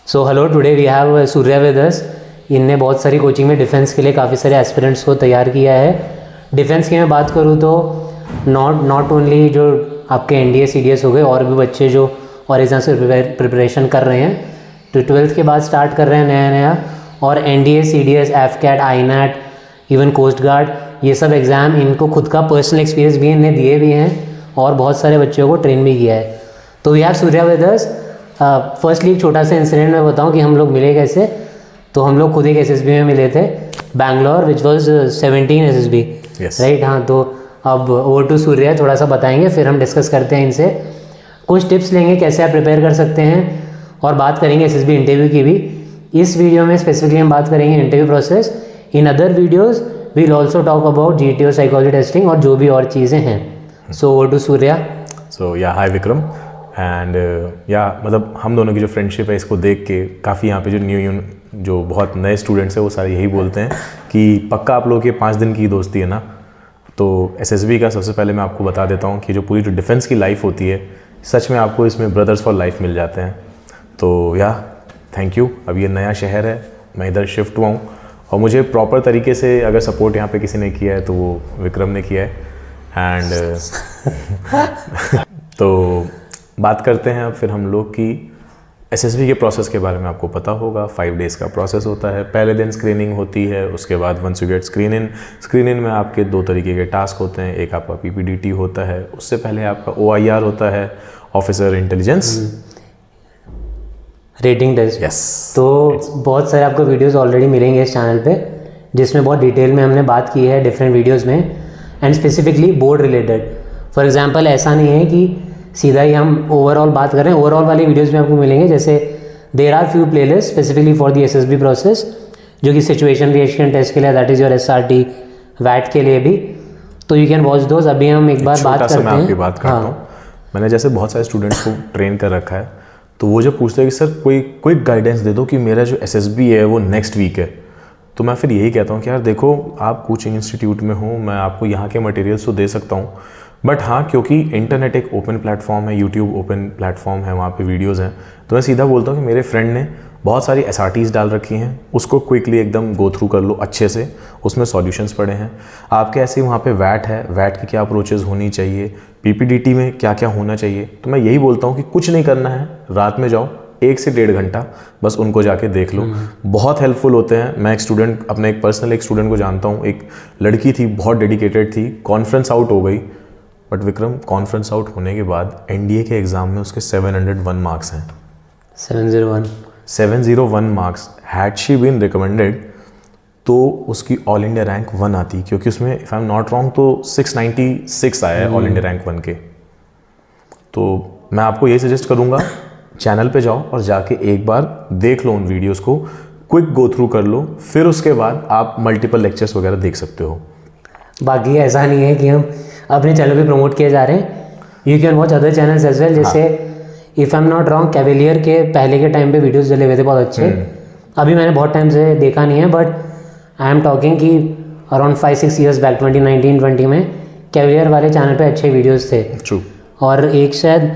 So hello, today we have Surya with us. इनने बहुत सारी कोचिंग में डिफेंस के लिए काफ़ी सारे एस्पिरेंट्स को तैयार किया है। डिफेंस की मैं बात करूँ तो नॉट ओनली जो आपके एनडीए सीडीएस हो गए, और भी बच्चे जो और एग्जाम से प्रिपरेशन कर रहे हैं, तो 12th के बाद स्टार्ट कर रहे हैं नया नया। और NDA CDS, AFCAT, INET, even coast guard, ये सब एग्ज़ाम इनको खुद का पर्सनल एक्सपीरियंस भी इन्हें दिए भी हैं और बहुत सारे बच्चों को ट्रेन भी किया है। तो we have Surya with us. Firstly एक छोटा सा इंसिडेंट मैं बताऊं कि हम लोग मिले कैसे। तो हम लोग खुद एक एसएसबी में मिले थे, Bangalore, which was 17 SSB, right. हाँ, तो अब ओवर टू सूर्या थोड़ा सा बताएंगे, फिर हम डिस्कस करते हैं इनसे, कुछ टिप्स लेंगे कैसे आप प्रिपेयर कर सकते हैं, और बात करेंगे एसएसबी इंटरव्यू की भी। इस वीडियो में स्पेसिफिकली हम बात करेंगे interview process. In other videos we will also talk about GTO, psychology testing और जो भी और चीज़ें हैं। So over to Surya. So yeah hi Vikram, and मतलब हम दोनों की जो फ्रेंडशिप है इसको देख के काफ़ी यहाँ पे जो बहुत नए स्टूडेंट्स हैं वो सारे यही बोलते हैं कि पक्का आप लोगों की 5 दिन की दोस्ती है ना। तो एसएसबी का सबसे पहले मैं आपको बता देता हूँ कि जो पूरी जो डिफेंस की लाइफ होती है, सच में आपको इसमें ब्रदर्स फॉर लाइफ मिल जाते हैं। तो थैंक यू। अब ये नया शहर है, मैं इधर शिफ्ट हुआ हूँ, और मुझे प्रॉपर तरीके से अगर सपोर्ट यहाँ पे किसी ने किया है तो वो विक्रम ने किया है। एंड तो बात करते हैं अब फिर हम लोग की एसएसबी के प्रोसेस के बारे में। आपको पता होगा 5 डेज़ का प्रोसेस होता है। पहले दिन स्क्रीनिंग होती है, उसके बाद वंस यू गेट स्क्रीन में आपके 2 तरीके के टास्क होते हैं। एक आपका पीपीडीटी होता है, उससे पहले आपका ओआईआर होता है, officer intelligence rating test. Yes. तो बहुत सारे आपको वीडियोस ऑलरेडी मिलेंगे इस चैनल पे, जिसमें बहुत डिटेल में हमने बात की है डिफरेंट वीडियोस में, and specifically board related. For example ऐसा नहीं है कि सीधा ही हम ओवरऑल बात कर रहे हैं, ओवरऑल वाले वीडियोस में आपको मिलेंगे। जैसे there are few playlist specifically for the SSB process, जो कि सिचुएशन रिएक्शन टेस्ट के लिए, दैट इज़ योर एसआरटी, वैट के लिए भी, तो यू कैन वॉच दोज। अभी हम एक बार बात करते हैं। मैं आपकी बात करता हूँ। मैंने जैसे बहुत सारे स्टूडेंट्स को ट्रेन कर रखा है, तो वो जब पूछते हैं कि सर कोई क्विक गाइडेंस दे दो कि मेरा जो एसएसबी है वो नेक्स्ट वीक है, तो मैं फिर यही कहता हूँ कि यार देखो, आप कोचिंग इंस्टीट्यूट में हो, मैं आपको यहाँ के मटेरियल्स तो दे सकता हूँ, बट हाँ, क्योंकि इंटरनेट एक ओपन प्लेटफॉर्म है, यूट्यूब ओपन प्लेटफॉर्म है, वहाँ पे वीडियोज़ हैं, तो मैं सीधा बोलता हूँ कि मेरे फ्रेंड ने बहुत सारी एसआरटीज़ डाल रखी हैं, उसको क्विकली एकदम गो थ्रू कर लो अच्छे से, उसमें सॉल्यूशंस पड़े हैं आपके। ऐसे ही वहाँ पे वैट है, वैट की क्या अप्रोचेज़ होनी चाहिए, पीपीडीटी में क्या क्या होना चाहिए। तो मैं यही बोलता हूँ कि कुछ नहीं करना है, रात में जाओ 1 से 1.5 घंटा बस उनको जाके देख लो, बहुत हेल्पफुल होते हैं। मैं एक स्टूडेंट, अपने एक पर्सनल एक स्टूडेंट को जानता हूँ, एक लड़की थी, बहुत डेडिकेटेड थी, कॉन्फ्रेंस आउट हो गई, बट विक्रम कॉन्फ्रेंस आउट होने के बाद एनडीए के एग्ज़ाम में उसके 701 मार्क्स हैं। 701 marks. Had she been recommended तो उसकी ऑल इंडिया रैंक 1 आती, क्योंकि उसमें if I am not wrong तो 696 आया है ऑल इंडिया रैंक 1 के। तो मैं आपको यही सजेस्ट करूँगा, चैनल पे जाओ और जाके एक बार देख लो उन वीडियोस को, क्विक गो थ्रू कर लो, फिर उसके बाद आप मल्टीपल लेक्चर्स वगैरह देख सकते हो। बाकी ऐसा नहीं है कि हम अपने चैनल पे प्रमोट किए जा रहे हैं, you can watch other channels as well. जैसे if I am not wrong, Cavalier के पहले के टाइम पे वीडियोस डले हुए थे बहुत अच्छे। अभी मैंने बहुत टाइम से देखा नहीं है, बट आई एम टॉकिंग कि अराउंड 5-6 ईयर्स बैक, 2019-20 में कैवेलियर वाले चैनल पे अच्छे वीडियोस थे। ट्रू। और एक शायद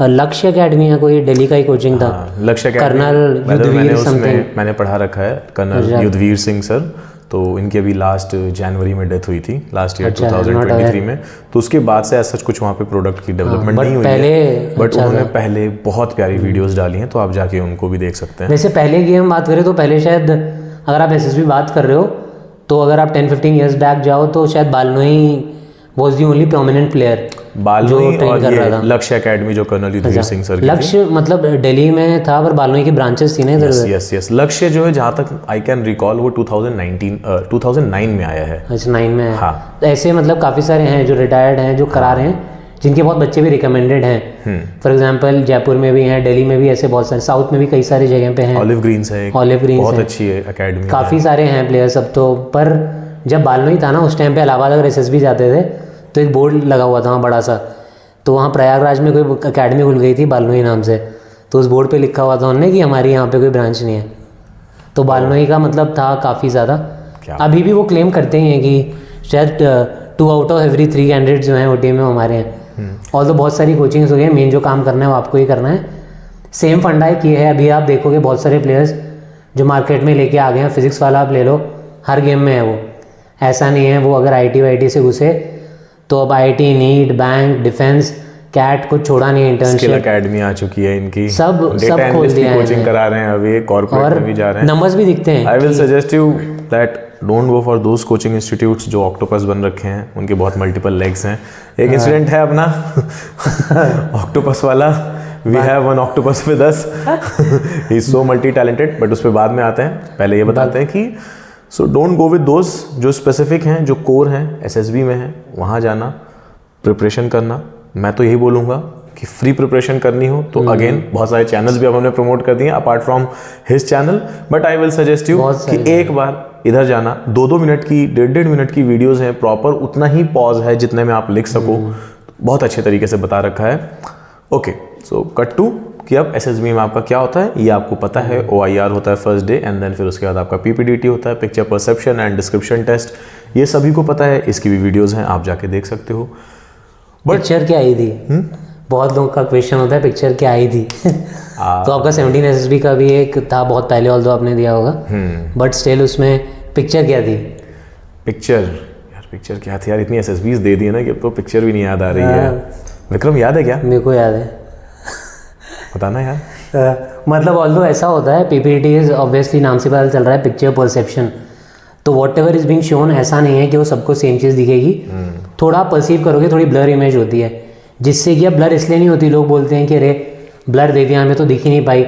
लक्ष्य अकेडमी है, कोई दिल्ली का ही कोचिंग था, लक्ष्य कर्नल युद्धवीर समथिंग, मैंने पढ़ा रखा है, कर्नल युद्धवीर सिंह सर। तो इनकी अभी लास्ट जनवरी में डेथ हुई थी, लास्ट ईयर 2023 में। तो उसके बाद से ऐसा कुछ वहाँ पे प्रोडक्ट की डेवलपमेंट नहीं हुई है, बट उन्होंने पहले बहुत प्यारी वीडियोस डाली हैं, तो आप जाके उनको भी देख सकते हैं। वैसे पहले की हम बात करें तो पहले शायद, अगर आप एसएसबी बात कर रहे हो, तो अगर आप 10-15 ईयर्स बैक जाओ तो शायद Balnoi was the only prominent player, Balnoi और ये लक्ष्य अकेडमी जो कर्नल युद्धवीर सिंह सर की। लक्ष्य मतलब दिल्ली में था, पर बालनोई की ब्रांचेस थी ना इधर। यस। लक्ष्य जो है, जहाँ तक आई कैन रिकॉल, वो 2009 में आया है। अच्छा, 9 में। हाँ। ऐसे मतलब काफ़ी सारे हैं जो रिटायर्ड हैं, जो करा रहे हैं, जिनके बहुत बच्चे भी रिकमेंडेड हैं। फॉर एग्जांपल जयपुर में भी हैं, दिल्ली में भी ऐसे बहुत सारे, साउथ में भी कई सारी जगह पे हैं। ऑलिव ग्रीन्स है, बहुत अच्छी है अकेडमी, काफ़ी सारे हैं प्लेयर्स अब तो। पर जब बालनोई था ना, उस टाइम पे इलाहाबाद अगर एसएसबी जाते थे तो एक बोर्ड लगा हुआ था वहाँ बड़ा सा, तो वहाँ प्रयागराज में कोई अकेडमी खुल गई थी बालनोई नाम से, तो उस बोर्ड पे लिखा हुआ था उन्होंने कि हमारी यहाँ पे कोई ब्रांच नहीं है। तो बालनोई का मतलब था काफ़ी ज़्यादा। अभी भी वो क्लेम करते ही हैं कि शायद 2 आउट ऑफ एवरी 3 कैंडिडेट्स जो हैं ओटी में हमारे हैं। और तो बहुत सारी कोचिंग्स हो गई, मेन जो काम करना है वो आपको ही करना है। सेम फंडा है कि है। अभी आप देखोगे बहुत सारे प्लेयर्स जो मार्केट में लेके आ गए हैं, फिजिक्स वाला आप ले लो, हर गेम में है वो। ऐसा नहीं है वो अगर आई टी से घुसे तो अब IT, NEET, bank, defence, CAT कुछ छोड़ा नहीं है। स्किल इंटर्नशिप एकेडमी आ चुकी है इनकी, सब खोल दिया है कोचिंग करा रहे हैं, अभी कॉर्पोरेट में भी जा रहे हैं, नंबर्स भी दिखते हैं। I will suggest you that don't go for those coaching institutes जो ऑक्टोपस बन रखे हैं, उनके बहुत मल्टीपल लेग्स हैं। एक इंसिडेंट है अपना ऑक्टोपस वाला, we have one octopus with us, he is so multi talented, but उस पर बाद में आते हैं। पहले ये बताते हैं कि so don't go with those जो स्पेसिफिक हैं, जो कोर हैं, SSB में हैं, वहाँ जाना, प्रिपरेशन करना। मैं तो यही बोलूँगा कि फ्री प्रिपरेशन करनी हो तो अगेन बहुत सारे चैनल्स भी अब हमने प्रमोट कर दिए apart from his channel, but I will suggest you कि एक बार इधर जाना। 2-2 मिनट की, 1.5 मिनट की वीडियोस हैं, प्रॉपर उतना ही पॉज है जितने में आप लिख सको, बहुत अच्छे तरीके से बता रखा है। ओके, सो कट टू कि अब SSB में आपका क्या होता है ये आपको पता है। OIR होता है फर्स्ट डे, एंड देन फिर उसके बाद आपका PPDT होता है, picture perception and description test, ये सभी को पता है। इसकी भी वीडियोस हैं, आप जाके देख सकते हो। पिक्चर क्या आई थी? बहुत लोगों का क्वेश्चन होता है पिक्चर क्या आई थी। तो आपका 17 SSB का भी एक था बहुत पहले, ऑल्दो आपने दिया होगा, बट स्टिल उसमें पिक्चर क्या थी? पिक्चर क्या थी यार, इतनी SSBs दे दी है ना कि अब तो पिक्चर भी नहीं याद आ रही है। विक्रम याद है क्या? मेरे को याद है, बताना यार। मतलब ऑल्दो ऐसा होता है, PPT इज ऑब्वियसली नाम से पता चल रहा है पिक्चर परसेप्शन, तो what ever is being shown ऐसा नहीं है कि वो सबको सेम चीज़ दिखेगी। थोड़ा परसीव करोगे, थोड़ी ब्लर इमेज होती है, जिससे कि अब ब्लर इसलिए नहीं होती, लोग बोलते हैं कि अरे ब्लर दे दिया हमें तो दिख ही नहीं पाई।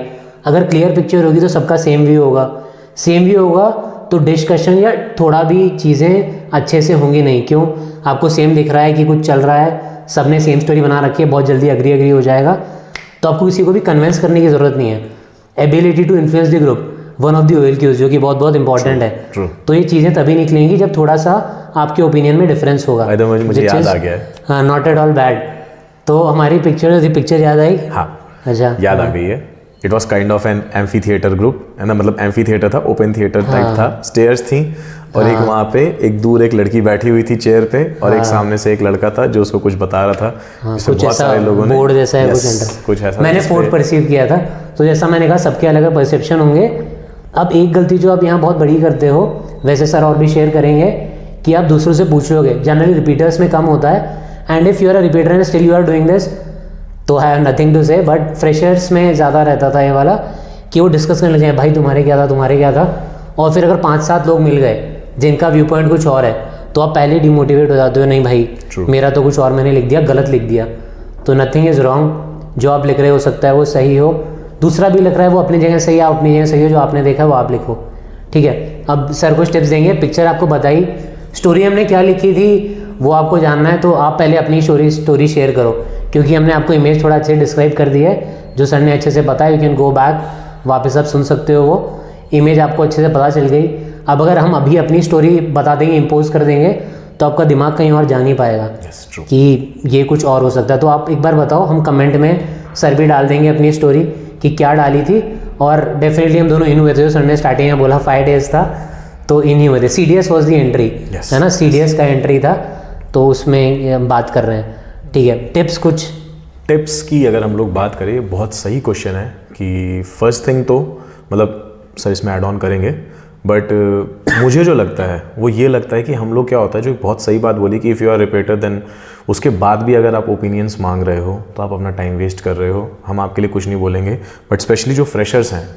अगर क्लियर पिक्चर होगी तो सबका सेम व्यू होगा, सेम व्यू होगा तो डिस्कशन या थोड़ा भी चीज़ें अच्छे से होंगी नहीं। क्यों? आपको सेम दिख रहा है कि कुछ चल रहा है, सबने सेम स्टोरी बना रखी है, बहुत जल्दी अग्री हो जाएगा, तो आपको किसी को भी कन्विंस करने की ज़रूरत नहीं है। Ability to influence the group, one of the OLQs, जो कि बहुत इंपॉर्टेंट है। तो ये चीज़ें तभी निकलेंगी जब थोड़ा सा आपके ओपिनियन में डिफरेंस होगा। मुझे याद आ गया है, नॉट एट ऑल बैड। तो हमारी पिक्चर याद आई? हाँ, अच्छा, याद आ गई है। It was kind of an amphitheatre group, है ना, मतलब एम्फी थिएटर था, ओपन थिएटर टाइप था, स्टेयर्स थी, और एक वहाँ पे एक दूर एक लड़की बैठी हुई थी चेयर पे, और एक सामने से एक लड़का था जो उसको कुछ बता रहा था। कुछ ऐसा बोर्ड जैसा है, कुछ ऐसा मैंने फोर्ड परसीव किया था। तो जैसा मैंने कहा सबके अलग अलग परसेप्शन होंगे। अब एक गलती जो आप यहाँ बहुत बड़ी करते हो, वैसे सर और भी शेयर करेंगे, कि आप दूसरों से पूछ लोगे। जनरली रिपीटर्स में कम होता है, and if you are a repeater and still you are doing this, तो I have nothing to say. But freshers में ज़्यादा रहता था ये वाला कि वो डिस्कस करने लगे, भाई तुम्हारे क्या था, और फिर अगर 5-7 लोग मिल गए जिनका व्यू पॉइंट कुछ और है, तो आप पहले डिमोटिवेट हो जाते हो, नहीं भाई मेरा तो कुछ और, मैंने लिख दिया, गलत लिख दिया। तो नथिंग इज़ रॉन्ग, जो आप लिख रहे हो सकता है वो सही हो, दूसरा भी लिख रहा है वो अपनी जगह सही है, आप अपनी जगह सही हो, जो आपने देखा है वो आप लिखो, ठीक है। अब सर कुछ टिप्स देंगे। पिक्चर आपको बताई, स्टोरी हमने क्या लिखी थी वो आपको जानना है, तो आप पहले अपनी स्टोरी शेयर करो, क्योंकि हमने आपको इमेज थोड़ा अच्छे डिस्क्राइब कर दी है, जो सर ने अच्छे से बताया। यू कैन गो बैक, वापस आप सुन सकते हो, वो इमेज आपको अच्छे से पता चल गई। अब अगर हम अभी अपनी स्टोरी बता देंगे, इम्पोज कर देंगे, तो आपका दिमाग कहीं और जा नहीं पाएगा कि ये कुछ और हो सकता है। तो आप एक बार बताओ, हम कमेंट में सर भी डाल देंगे अपनी स्टोरी कि क्या डाली थी। और डेफिनेटली हम दोनों इन हुए थे, सर ने स्टार्टिंग में बोला 5 डेज था, तो इन ही हुए थे। CDS वॉज दी एंट्री, है ना, CDS का एंट्री था, तो उसमें हम बात कर रहे हैं, ठीक है। टिप्स की अगर हम लोग बात करें, बहुत सही क्वेश्चन है कि फर्स्ट थिंग तो मतलब सर इसमें ऐड ऑन करेंगे, बट मुझे जो लगता है वो ये लगता है कि हम लोग क्या होता है, जो बहुत सही बात बोली कि if you are repeater then उसके बाद भी अगर आप ओपिनियंस मांग रहे हो तो आप अपना टाइम वेस्ट कर रहे हो। हम आपके लिए कुछ नहीं बोलेंगे, बट स्पेशली जो फ्रेशर्स हैं,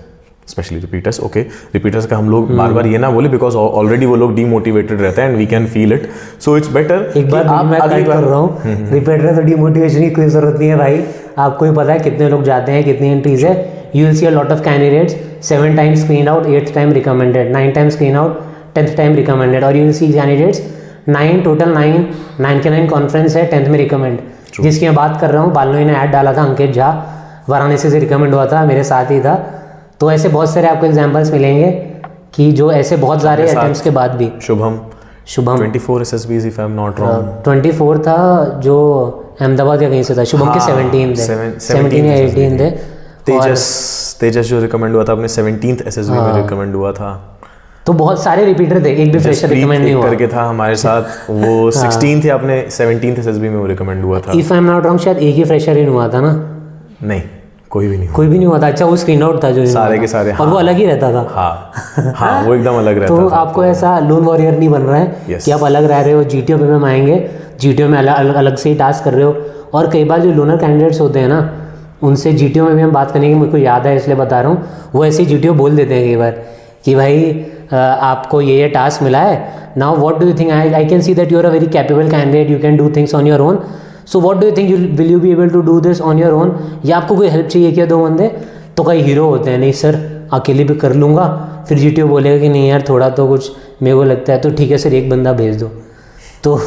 स्पेशली रिपीटर्स, ओके, रिपीटर्स का हम लोग बार बार ये ना बोले, बिकॉज ऑलरेडी वो लोग डीमोटिवेटेड रहते हैं and we can feel it, so it's better. एक बार मैं कट कर रहा हूँ, रिपीटर तो डीमोटिवेशन की कोई जरूरत नहीं है भाई, आपको ही पता है कितने लोग जाते हैं, कितनी एंट्रीज है। You will see a lot of candidates 7 times screen out, 8th time recommended, 9 time screen out, 10th time recommended, और यू विल सी कैंडिडेट्स 9 के 9 कॉन्फ्रेंस है, 10th में रिकमेंड। जिसकी मैं बात कर रहा हूँ, बालनोई ने ऐड डाला था, अंकित झा वाराणसी से रिकमेंड हुआ था, मेरे साथ ही था। तो ऐसे बहुत सारे आपको एग्जांपल्स मिलेंगे कि जो ऐसे बहुत सारे अटेम्प्ट्स के बाद भी। Shubham 24 SSBs if I am not wrong, 24 था, जो अहमदाबाद या कहीं से था। शुभम के 17 या 18 थे। तेजस जो रिकमेंड हुआ था अपने 17th SSB में रिकमेंड हुआ था। तो बहुत सारे रिपीटर थे, एक भी फ्रेशर रिकमेंड नहीं हुआ करके था हमारे साथ, वो 16th या अपने 17th SSB में वो रिकमेंड हुआ था। If I am not wrong शायद एक ही फ्रेशर इन हुआ था ना? नहीं, कोई भी नहीं कोई भी नहीं हुआ था। अच्छा वो स्क्रीन आउट था जो सारे के सारे, और वो अलग ही रहता था। हाँ हाँ, वो एकदम अलग रहता तो था। आपको ऐसा लोन वॉरियर नहीं बन रहा है Yes. कि आप अलग रह रहे हो। जीटीओ पे हम आएंगे, जीटीओ में अलग से ही टास्क कर रहे हो। और कई बार जो लोनर कैंडिडेट्स होते हैं ना, उनसे जीटीओ में भी हम बात करने की, मेरे को याद है इसलिए बता रहा हूँ, वो ऐसे ही जीटीओ बोल देते हैं कई बार कि भाई आपको ये टास्क मिला है, now what do you think, I can see that you are a very capable candidate, you can do things on your own, so what do you think, will you be able to do this on your own, या आपको कोई help चाहिए क्या 2 बंदे? तो कई hero होते हैं, नहीं सर अकेले भी कर लूँगा। फिर जीटीओ बोलेगा कि नहीं यार थोड़ा तो कुछ मेरे को लगता है, तो ठीक है सर 1 बंदा भेज दो। तो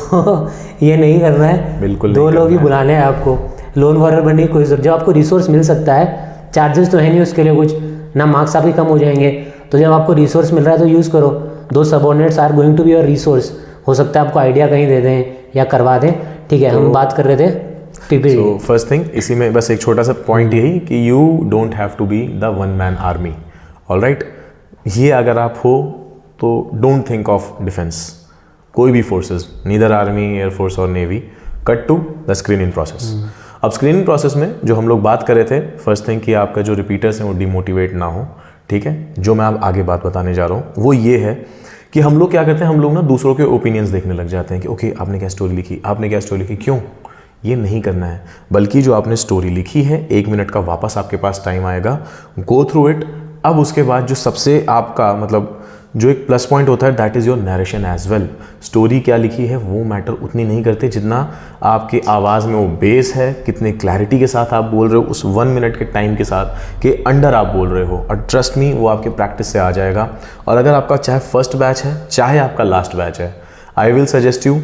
ये नहीं करना है, बिल्कुल 2 लोग ही बुलाने हैं आपको। लोन वॉरियर बनने की कोई जरूरत, जब आपको रिसोर्स मिल सकता है, चार्जेस तो है नहीं उसके लिए कुछ, ना मार्क्स आपके कम हो जाएंगे, तो जब आपको रिसोर्स मिल रहा है तो यूज़ करो। 2 subordinates are going to be your resource. हो सकता है आपको आइडिया कहीं दे दें या करवा दें। ठीक है, हम बात कर रहे थे पीपीटी। तो फर्स्ट थिंग, इसी में बस एक छोटा सा पॉइंट यही कि you don't have to be the one man army, alright. ये अगर आप हो तो डोंट थिंक ऑफ डिफेंस, कोई भी फोर्सेस, नीदर आर्मी, एयरफोर्स और navy, cut to the screening process. अब स्क्रीनिंग प्रोसेस में जो हम लोग बात कर रहे थे, फर्स्ट थिंग कि आपका जो रिपीटर्स हैं वो डिमोटिवेट ना हो, ठीक है। जो मैं आप आगे बात बताने जा रहा हूँ वो ये है कि हम लोग क्या करते हैं, हम लोग ना दूसरों के ओपिनियंस देखने लग जाते हैं कि ओके आपने क्या स्टोरी लिखी, आपने क्या स्टोरी लिखी, क्यों? ये नहीं करना है, बल्कि जो आपने स्टोरी लिखी है 1 मिनट का वापस आपके पास टाइम आएगा, गो थ्रू इट। अब उसके बाद जो सबसे आपका मतलब जो एक प्लस पॉइंट होता है, that is your narration as well. Story क्या लिखी है वो मैटर उतनी नहीं करते जितना आपके आवाज़ में वो बेस है, कितने क्लैरिटी के साथ आप बोल रहे हो, उस 1 मिनट के टाइम के साथ के अंडर आप बोल रहे हो। और ट्रस्ट मी, वो आपके प्रैक्टिस से आ जाएगा। और अगर आपका चाहे फर्स्ट बैच है चाहे आपका लास्ट बैच है, आई विल सजेस्ट यू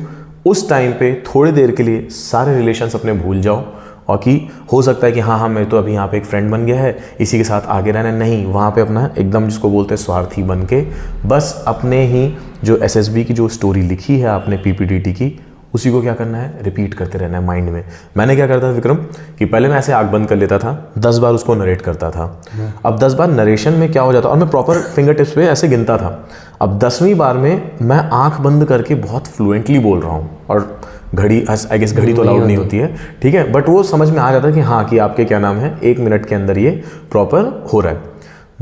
उस टाइम पे थोड़ी देर के लिए सारे रिलेशंस अपने भूल जाओ। और कि हो सकता है कि हाँ मैं तो अभी यहाँ पे एक फ्रेंड बन गया है, इसी के साथ आगे रहना, नहीं, वहाँ पे अपना एकदम जिसको बोलते हैं स्वार्थी बन के बस अपने ही जो एसएसबी की जो स्टोरी लिखी है आपने पीपीटीटी की, उसी को क्या करना है, रिपीट करते रहना है माइंड में। मैंने क्या करता था विक्रम कि पहले मैं ऐसे आँख बंद कर लेता था, 10 बार उसको नरेट करता था। अब 10 बार नरेशन में क्या हो जाता, और मैं प्रॉपर फिंगर टिप्स पे ऐसे गिनता था। अब 10वीं बार में मैं आँख बंद करके बहुत फ्लुएंटली बोल रहा हूँ, और घड़ी, आई गेस घड़ी तो अलाउड नहीं होती है, ठीक है, बट वो समझ में आ जाता है कि हाँ कि आपके क्या नाम है, 1 मिनट के अंदर ये प्रॉपर हो रहा है।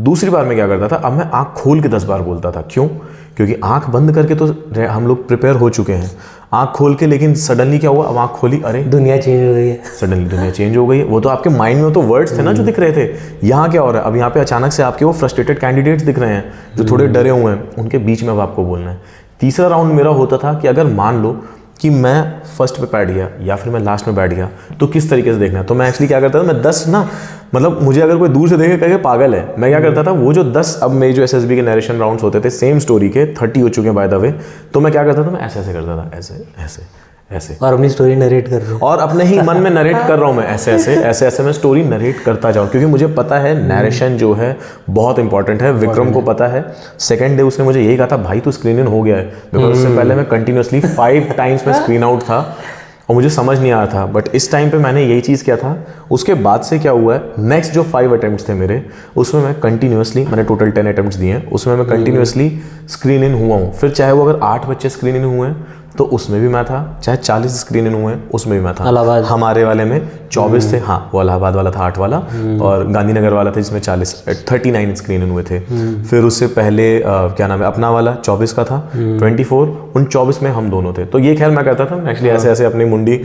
दूसरी बार मैं क्या करता था, अब मैं आँख खोल के 10 बार बोलता था। क्यों? क्योंकि आँख बंद करके तो हम लोग प्रिपेयर हो चुके हैं, आँख खोल के लेकिन सडनली क्या हुआ, अब आँख खोली, अरे दुनिया चेंज हो गई है, सडनली दुनिया चेंज हो गई है। वो तो आपके माइंड में तो वर्ड्स थे ना जो दिख रहे थे, यहाँ क्या हो रहा है, अब यहाँ पे अचानक से आपके वो फ्रस्ट्रेटेड कैंडिडेट्स दिख रहे हैं जो थोड़े डरे हुए हैं, उनके बीच में अब आपको बोलना है। तीसरा राउंड मेरा होता था कि अगर मान लो कि मैं फर्स्ट पे बैठ गया या फिर मैं लास्ट में बैठ गया, तो किस तरीके से देखना है। तो मैं एक्चुअली क्या करता था, मैं 10 ना, मतलब मुझे अगर कोई दूर से देखे कहे पागल है, मैं क्या करता था, वो जो 10 अब मेरे जो एसएसबी के नरेशन राउंड्स होते थे सेम स्टोरी के 30 हो चुके हैं बाय द वे, तो मैं क्या करता था, मैं ऐसे ऐसे करता था, ऐसे ऐसे ऐसे, और अपनी स्टोरी नरेट कर रहे हो, और अपने ही मन में नरेट कर रहा हूँ मैं, ऐसे ऐसे ऐसे ऐसे मैं स्टोरी नरेट करता जाऊँ, क्योंकि मुझे पता है नरेशन जो है बहुत इंपॉर्टेंट है। विक्रम को पता है, सेकेंड डे उसने मुझे यही कहा था, भाई तू स्क्रीन इन हो गया है, बिकॉज उससे पहले मैं कंटिन्यूसली 5 टाइम्स में स्क्रीन आउट था और मुझे समझ नहीं आ रहा था। बट इस टाइम पे मैंने यही चीज़ किया था। उसके बाद से क्या हुआ है, नेक्स्ट जो 5 अटेम्प्ट्स थे मेरे, उसमें मैं कंटिन्यूसली, मैंने टोटल 10 अटेम्प्ट्स दिए हैं, उसमें मैं कंटिन्यूसली स्क्रीन इन हुआ हूँ। फिर चाहे वो अगर 8 बच्चे स्क्रीन इन हुए हैं तो उसमें भी मैं था, चाहे 40 स्क्रीन इन हुए उसमें भी मैं था। इलाहाबाद हमारे वाले में 24 थे, हाँ वो इलाहाबाद वाला था 8 वाला, और गांधीनगर वाला था जिसमें 39 स्क्रीन इन हुए थे। फिर उससे पहले क्या नाम है, अपना वाला 24 का था, 24, उन 24 में हम दोनों थे। तो ये खैर मैं करता था एक्चुअली ऐसे ऐसे अपनी मुंडी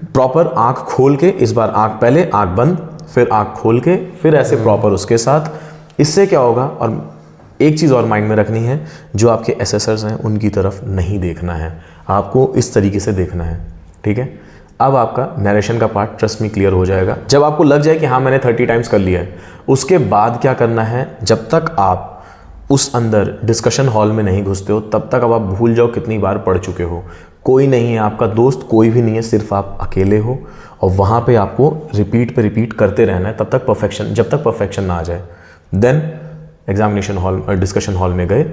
प्रॉपर आँख खोल के, इस बार आँख पहले आँख बंद, फिर आँख खोल के, फिर ऐसे प्रॉपर उसके साथ। इससे क्या होगा, और एक चीज़ और माइंड में रखनी है, जो आपके एसेसर्स हैं उनकी तरफ नहीं देखना है, आपको इस तरीके से देखना है, ठीक है। अब आपका नरेशन का पार्ट ट्रस्ट में क्लियर हो जाएगा। जब आपको लग जाए कि हाँ मैंने 30 टाइम्स कर लिया है, उसके बाद क्या करना है, जब तक आप उस अंदर डिस्कशन हॉल में नहीं घुसते हो तब तक अब आप भूल जाओ कितनी बार पढ़ चुके हो। कोई नहीं है आपका दोस्त, कोई भी नहीं है, सिर्फ आप अकेले हो, और वहाँ पे आपको रिपीट पे रिपीट करते रहना है तब तक परफेक्शन, जब तक परफेक्शन ना आ जाए। Then examination hall, discussion hall में गए,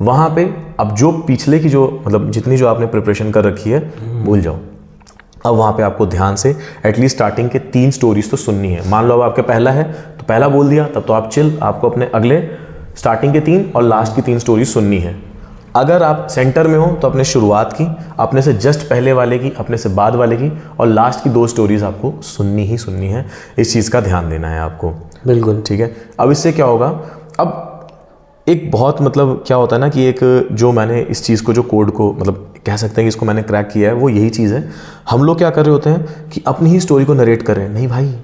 वहाँ पे अब जो पिछले की जो मतलब जितनी जो आपने प्रिपरेशन कर रखी है भूल जाओ। अब वहाँ पे आपको ध्यान से एटलीस्ट स्टार्टिंग के 3 स्टोरीज तो सुननी है। मान लो अब आपके पहला है तो पहला बोल दिया, तब तो आप चिल, आपको अपने अगले स्टार्टिंग के 3 और लास्ट की 3 स्टोरीज सुननी है। अगर आप सेंटर में हो तो अपने शुरुआत की, अपने से जस्ट पहले वाले की, अपने से बाद वाले की, और लास्ट की 2 स्टोरीज आपको सुननी ही सुननी है। इस चीज़ का ध्यान देना है आपको। बिल्कुल ठीक है। अब इससे क्या होगा, अब एक बहुत मतलब क्या होता है ना कि एक जो मैंने इस चीज़ को, जो कोड को मतलब कह सकते हैं कि इसको मैंने क्रैक किया है, वो यही चीज़ है। हम लोग क्या कर रहे होते हैं कि अपनी ही स्टोरी को नरेट कर रहे हैं। नहीं भाई,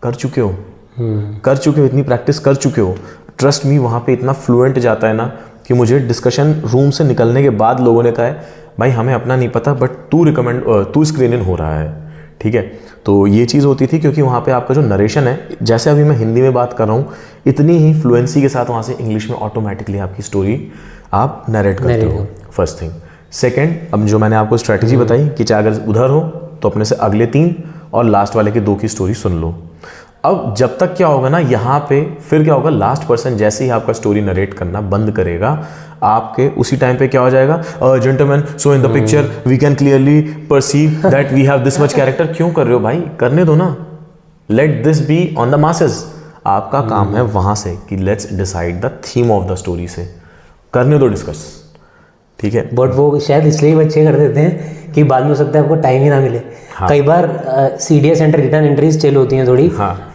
कर चुके हो, इतनी प्रैक्टिस कर चुके हो। ट्रस्ट मी, वहाँ पे इतना फ्लुएंट जाता है ना कि मुझे डिस्कशन रूम से निकलने के बाद लोगों ने कहा है भाई हमें अपना नहीं पता, बट तू स्क्रीन इन हो रहा है। ठीक है। तो ये चीज़ होती थी क्योंकि वहाँ पे आपका जो नरेशन है, जैसे अभी मैं हिंदी में बात कर रहा हूँ, इतनी ही फ्लुएंसी के साथ वहाँ से इंग्लिश में ऑटोमेटिकली आपकी स्टोरी आप नरेट करते हो। First thing. सेकेंड, अब जो मैंने आपको स्ट्रैटेजी बताई कि चाहे अगर उधर हो तो अपने से अगले 3 और लास्ट वाले के 2 की स्टोरी सुन लो। अब जब तक क्या होगा ना, यहाँ पे फिर क्या होगा, लास्ट पर्सन जैसे ही आपका स्टोरी नरेट करना बंद करेगा, आपके उसी टाइम पे क्या हो जाएगा, gentleman, so in the picture we can clearly perceive that we have this much character. क्यों कर रहे हो भाई, करने दो ना, let this be on the masses. आपका काम है वहां से कि let's decide the theme of the story से, करने दो डिस्कस। ठीक है। बट वो शायद इसलिए बच्चे कर देते हैं कि बाद में हो सकता है आपको टाइम ही ना मिले। हाँ। कई बार CDS and return entries chill होती हैं थोड़ी,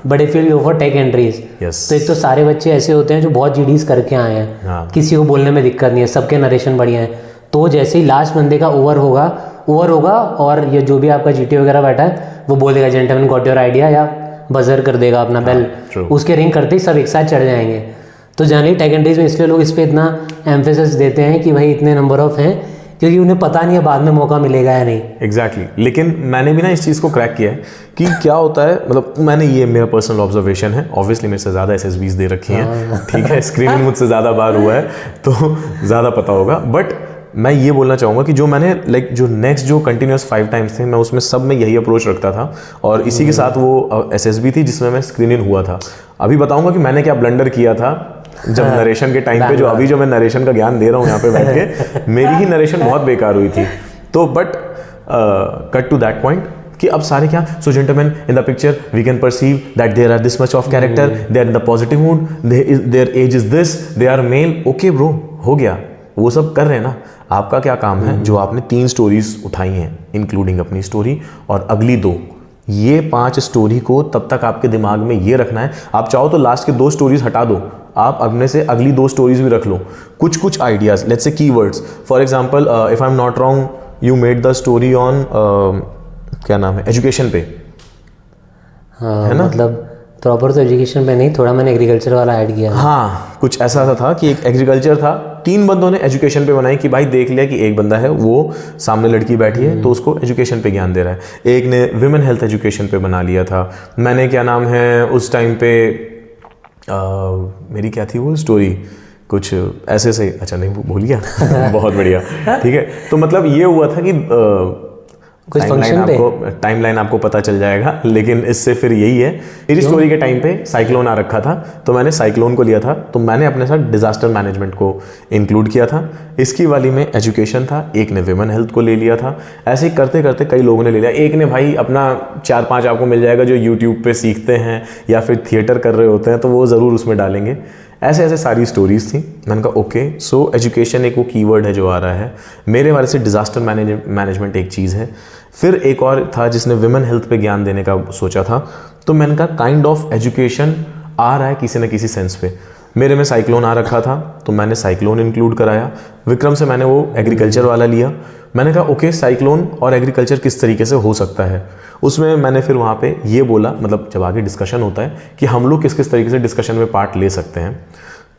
but if you for tech entries, तो एक तो सारे बच्चे ऐसे होते हैं जो बहुत GDs करके आए हैं। हाँ। किसी को बोलने में दिक्कत नहीं है, सबके नरेशन बढ़िया है। तो जैसे ही लास्ट बंदे का ओवर होगा और ये जो भी आपका GT वगैरह बैठा है वो बोलेगा जेंटलमैन गॉट योर आइडिया, या बजर कर देगा अपना बेल, उसके रिंग करते ही सब एक साथ चढ़ जाएंगे। तो जानिए टेक एंट्रीज में इसलिए लोग इस पर इतना एम्फेसिस देते हैं कि भाई इतने नंबर ऑफ हैं, क्योंकि उन्हें पता नहीं है बाद में मौका मिलेगा या नहीं। एग्जैक्टली। लेकिन मैंने भी ना इस चीज़ को क्रैक किया है कि क्या होता है, मतलब मैंने, ये मेरा पर्सनल ऑब्जर्वेशन है, ऑब्वियसली मेरे से ज़्यादा SSBs दे रखी हैं। ठीक है। स्क्रीनिंग मुझसे ज़्यादा बार हुआ है तो ज़्यादा पता होगा। बट मैं ये बोलना चाहूँगा कि जो मैंने जो नेक्स्ट जो कंटिन्यूस 5 टाइम्स थे, मैं उसमें सब में यही अप्रोच रखता था, और इसी के साथ वो SSB थी जिसमें मैं स्क्रीन इन हुआ था। अभी बताऊँगा कि मैंने क्या ब्लंडर किया था जब नरेशन के टाइम पे, जो अभी जो मैं नरेशन का ज्ञान दे रहा हूँ यहाँ पे बैठ के, मेरी ही नरेशन बहुत बेकार हुई थी। तो but cut to that point कि अब सारे क्या, so gentleman in the picture we can perceive that there are this much of character, they are in the positive mood, there as is this, they are male. Okay bro, हो गया, वो सब कर रहे हैं ना। आपका क्या काम है, जो आपने 3 स्टोरीज उठाई हैं इंक्लूडिंग अपनी स्टोरी और अगली 2, ये 5 स्टोरी को तब तक आपके दिमाग में ये रखना है। आप चाहो तो लास्ट के 2 स्टोरीज हटा दो, आप अपने से अगली 2 स्टोरीज भी रख लो। कुछ ideas, let's say keywords, for example if I am not wrong, you made the story on क्या नाम है, एजुकेशन पे, है ना? मतलब प्रॉपर तो एजुकेशन पे नहीं, थोड़ा मैंने एग्रीकल्चर वाला ऐड किया। हाँ, कुछ ऐसा था कि एक एग्रीकल्चर था, 3 बंदों ने एजुकेशन पे बनाई कि भाई देख लिया कि एक बंदा है वो सामने लड़की बैठी है तो उसको एजुकेशन पे ज्ञान दे रहा है। एक ने विमेन हेल्थ एजुकेशन पे बना लिया था। मैंने क्या नाम है उस टाइम पे मेरी क्या थी वो स्टोरी, कुछ ऐसे से, अच्छा नहीं भूल गया बहुत बढ़िया। ठीक है। तो मतलब ये हुआ था कि कुछ फंक्शन पे टाइमलाइन आपको पता चल जाएगा, लेकिन इससे फिर यही है, मेरी स्टोरी के टाइम पे साइक्लोन आ रखा था तो मैंने साइक्लोन को लिया था, तो मैंने अपने साथ डिजास्टर मैनेजमेंट को इंक्लूड किया था। इसकी वाली में एजुकेशन था, एक ने विमेन हेल्थ को ले लिया था। ऐसे ही करते करते कई लोगों ने ले लिया। एक ने भाई अपना 4-5 आपको मिल जाएगा जो यूट्यूब पे सीखते हैं या फिर थिएटर कर रहे होते हैं तो वो ज़रूर उसमें डालेंगे। ऐसे ऐसे सारी स्टोरीज थी। मैंने कहा ओके, सो एजुकेशन एक वो कीवर्ड है जो आ रहा है। मेरे वाले से डिजास्टर मैनेजमेंट एक चीज़ है। फिर एक और था जिसने विमेन हेल्थ पे ज्ञान देने का सोचा था, तो मैंने कहा काइंड ऑफ एजुकेशन आ रहा है किसी न किसी सेंस पे। मेरे में साइक्लोन आ रखा था तो मैंने साइक्लोन इंक्लूड कराया। विक्रम से मैंने वो एग्रीकल्चर वाला लिया। मैंने कहा ओके, साइक्लोन और एग्रीकल्चर किस तरीके से हो सकता है। उसमें मैंने फिर वहाँ पे ये बोला, मतलब जब आगे डिस्कशन होता है कि हम लोग किस किस तरीके से डिस्कशन में पार्ट ले सकते हैं।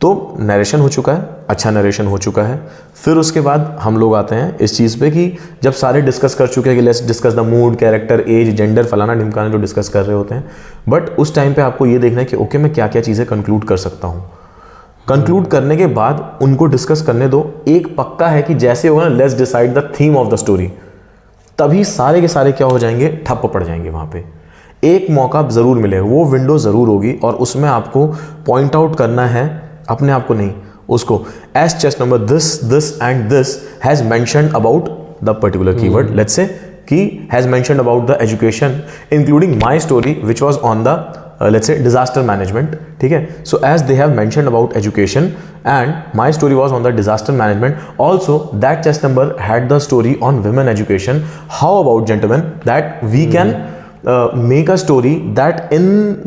तो नरेशन हो चुका है, अच्छा नरेशन हो चुका है। फिर उसके बाद हम लोग आते हैं इस चीज़ पे कि जब सारे डिस्कस कर चुके हैं कि let's discuss the mood, character, age, gender, फलाना ढिमकाना जो डिस्कस कर रहे होते हैं, बट उस टाइम पे आपको ये देखना है कि ओके मैं क्या क्या चीज़ें कंक्लूड कर सकता हूँ। कंक्लूड करने के बाद उनको डिस्कस करने दो। एक पक्का है कि जैसे होगा ना, let's decide the theme of the story, तभी सारे के सारे क्या हो जाएंगे, ठप्प पड़ जाएंगे। वहाँ पे एक मौका ज़रूर मिलेगा, वो विंडो ज़रूर होगी और उसमें आपको पॉइंट आउट करना है, अपने आप को नहीं, उसको as chest number this and this has mentioned about the particular keyword. Let's say कि has mentioned about the education including my story which was on the let's say disaster management, ठीक है. So as they have mentioned about education and my story was on the disaster management, also that chess number had the story on women education. How about, gentlemen, that we can make a story that in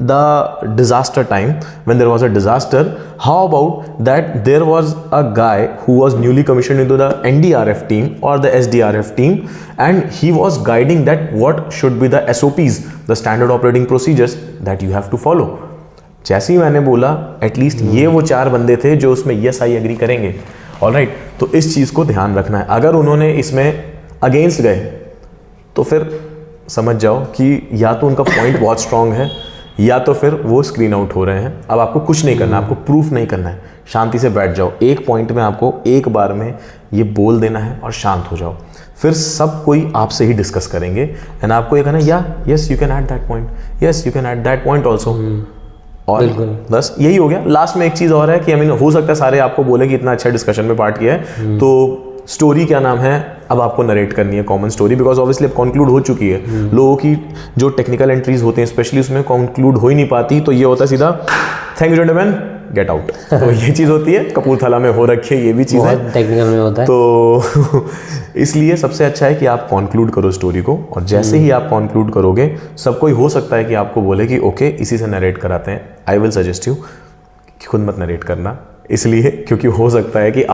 the disaster time, when there was a disaster, how about that there was a guy who was newly commissioned into the NDRF team or the SDRF team, and he was guiding that what should be the SOPs, the standard operating procedures that you have to follow. जैसे ही मैंने बोला at least ये वो 4 बंदे थे जो उसमें yes I agree करेंगे. ऑलराइट, तो इस चीज़ को ध्यान रखना है. अगर उन्होंने इसमें अगेंस्ट गए तो फिर समझ जाओ कि या तो उनका पॉइंट बहुत स्ट्रांग है या तो फिर वो स्क्रीन आउट हो रहे हैं. अब आपको कुछ नहीं करना, आपको प्रूफ नहीं करना है, शांति से बैठ जाओ. एक पॉइंट में आपको एक बार में ये बोल देना है और शांत हो जाओ. फिर सब कोई आपसे ही डिस्कस करेंगे एंड आपको ये कहना है या yes you can add that point, yes you can add that point also. और बस यही हो गया. लास्ट में एक चीज़ और है कि हो सकता है सारे आपको बोले कि इतना अच्छा डिस्कशन में पार्ट किया है, तो स्टोरी क्या नाम है अब आपको नरेट करनी है, कॉमन स्टोरी, बिकॉज ऑब्वियसली अब कंक्लूड हो चुकी है. लोगों की जो टेक्निकल एंट्रीज होते हैं स्पेशली उसमें कंक्लूड हो ही नहीं पाती, तो ये होता है सीधा thank you gentleman get out. तो ये चीज़ होती है, कपूरथला में हो रखी है ये भी चीज़ है, टेक्निकल में होता है. तो इसलिए सबसे अच्छा है कि आप कंक्लूड करो स्टोरी को, और जैसे ही आप कंक्लूड करोगे सब कोई हो सकता है कि आपको बोले कि ओके इसी से नरेट कराते हैं. आई विल सजेस्ट यू कि खुद मत नरेट करना, इसलिए क्योंकि हो सकता है कि